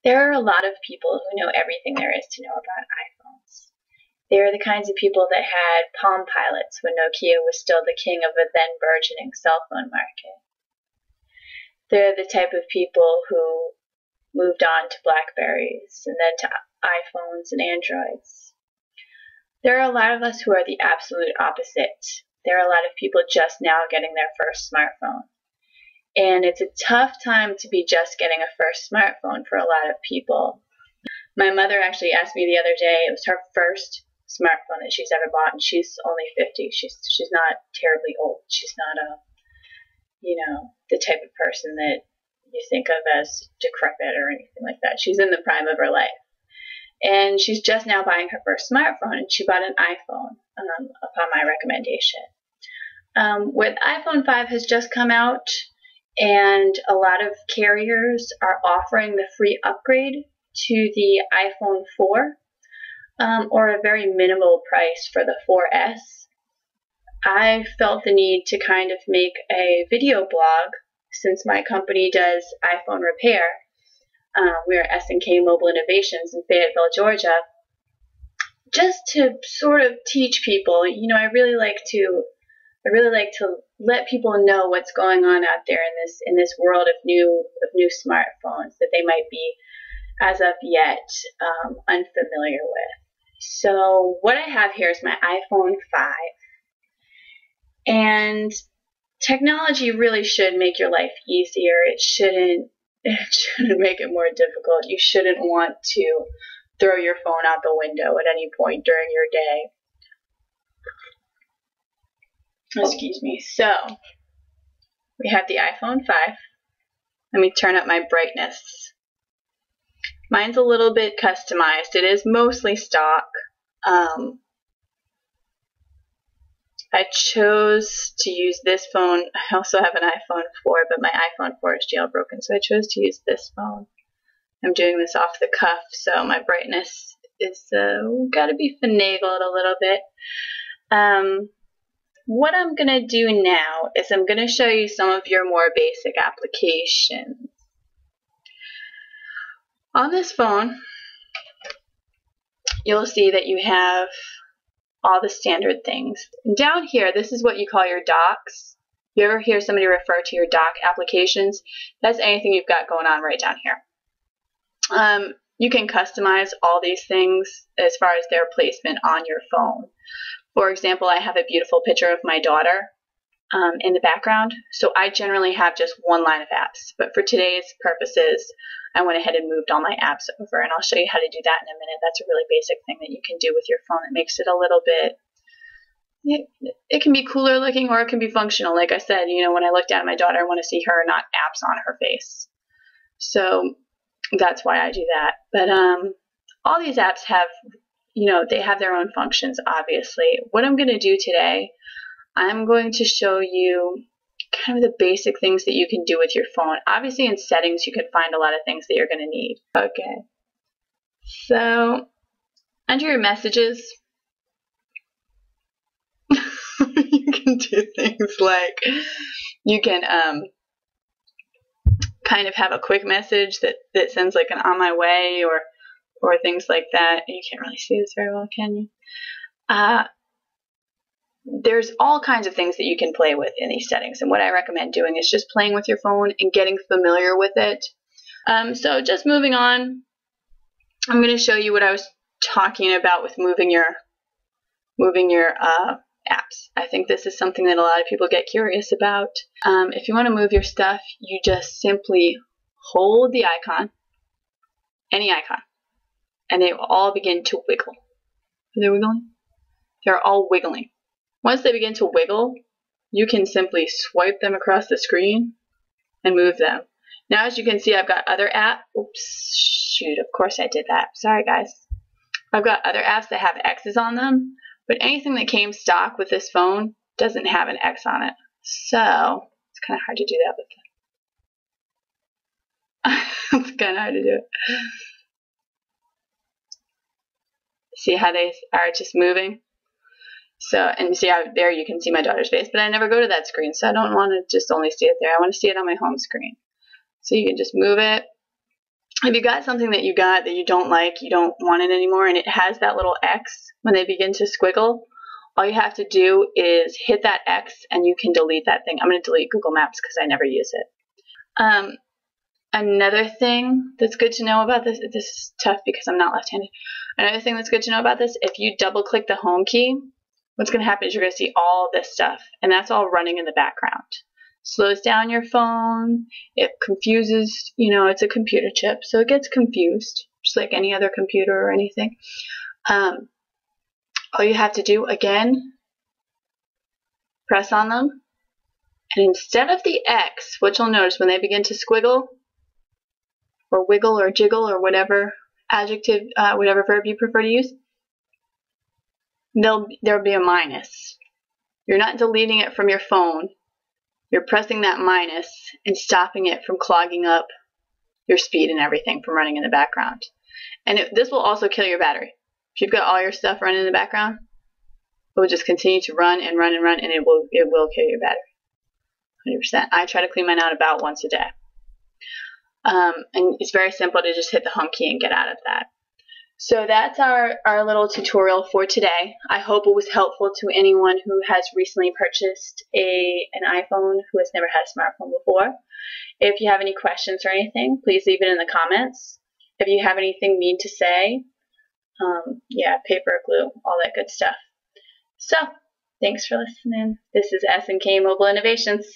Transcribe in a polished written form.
There are a lot of people who know everything there is to know about iPhones. They're the kinds of people that had Palm Pilots when Nokia was still the king of the then burgeoning cell phone market. They're the type of people who moved on to Blackberries and then to iPhones and Androids. There are a lot of us who are the absolute opposite. There are a lot of people just now getting their first smartphone. And it's a tough time to be just getting a first smartphone for a lot of people. My mother actually asked me the other day, it was her first smartphone that she's ever bought, and she's only 50. She's not terribly old. She's not the type of person that you think of as decrepit or anything like that. She's in the prime of her life. And she's just now buying her first smartphone, and she bought an iPhone upon my recommendation. With iPhone 5 has just come out, and a lot of carriers are offering the free upgrade to the iPhone 4 or a very minimal price for the 4S. I felt the need to kind of make a video blog since my company does iPhone repair. We're S&K Mobile Innovations in Fayetteville, Georgia, just to sort of teach people. I really like to let people know what's going on out there in this world of new smartphones that they might be, as of yet, unfamiliar with. So what I have here is my iPhone 5, and technology really should make your life easier. It shouldn't make it more difficult. You shouldn't want to throw your phone out the window at any point during your day. Excuse me. So, we have the iPhone 5. Let me turn up my brightness. Mine's a little bit customized. It is mostly stock. I chose to use this phone. I also have an iPhone 4, but my iPhone 4 is jailbroken, so I chose to use this phone. I'm doing this off the cuff, so my brightness is got to be finagled a little bit. What I'm going to do now is I'm going to show you some of your more basic applications. On this phone, you'll see that you have all the standard things. And down here, this is what you call your docks. You ever hear somebody refer to your dock applications? That's anything you've got going on right down here. You can customize all these things as far as their placement on your phone. For example, I have a beautiful picture of my daughter in the background, so I generally have just one line of apps. But for today's purposes, I went ahead and moved all my apps over, and I'll show you how to do that in a minute. That's a really basic thing that you can do with your phone that makes it a little bit, it can be cooler looking or it can be functional. Like I said, when I look down at my daughter, I want to see her, not apps on her face. So that's why I do that. But all these apps have, they have their own functions, obviously. What I'm going to do today, I'm going to show you kind of the basic things that you can do with your phone. Obviously, in settings, you can find a lot of things that you're going to need. Okay. So, under your messages, you can do things like you can kind of have a quick message that sends like an on my way or things like that. You can't really see this very well, can you? There's all kinds of things that you can play with in these settings, and what I recommend doing is just playing with your phone and getting familiar with it. So just moving on, I'm going to show you what I was talking about with moving your apps. I think this is something that a lot of people get curious about. If you want to move your stuff, you just simply hold the icon, any icon, and they will all begin to wiggle. Are they wiggling? They're all wiggling. Once they begin to wiggle, you can simply swipe them across the screen and move them. Now, as you can see, I've got other apps. Oops, shoot, of course I did that. Sorry, guys. I've got other apps that have X's on them, but anything that came stock with this phone doesn't have an X on it. So, it's kind of hard to do that with them. It's kind of hard to do it. See how they are just moving? So, and see how there you can see my daughter's face, but I never go to that screen, so I don't want to just only see it there. I want to see it on my home screen. So you can just move it, if you got something that you don't like, you don't want it anymore, and it has that little X when they begin to squiggle, all you have to do is hit that X and you can delete that thing. I'm going to delete Google Maps because I never use it. Another thing that's good to know about this is tough because I'm not left-handed. Another thing that's good to know about this, if you double click the home key, what's going to happen is you're going to see all this stuff, and that's all running in the background. Slows down your phone. It confuses, it's a computer chip, so it gets confused, just like any other computer or anything. All you have to do, again, press on them, and instead of the X, what you'll notice when they begin to squiggle, or wiggle, or jiggle, or whatever adjective, whatever verb you prefer to use, there'll be a minus. You're not deleting it from your phone. You're pressing that minus and stopping it from clogging up your speed and everything from running in the background. And this will also kill your battery. If you've got all your stuff running in the background, it will just continue to run and run and run, and it will kill your battery. 100%. I try to clean mine out about once a day. And it's very simple to just hit the home key and get out of that. So that's our little tutorial for today. I hope it was helpful to anyone who has recently purchased an iPhone who has never had a smartphone before. If you have any questions or anything, please leave it in the comments. If you have anything mean to say, paper, glue, all that good stuff. So, thanks for listening. This is S&K Mobile Innovations.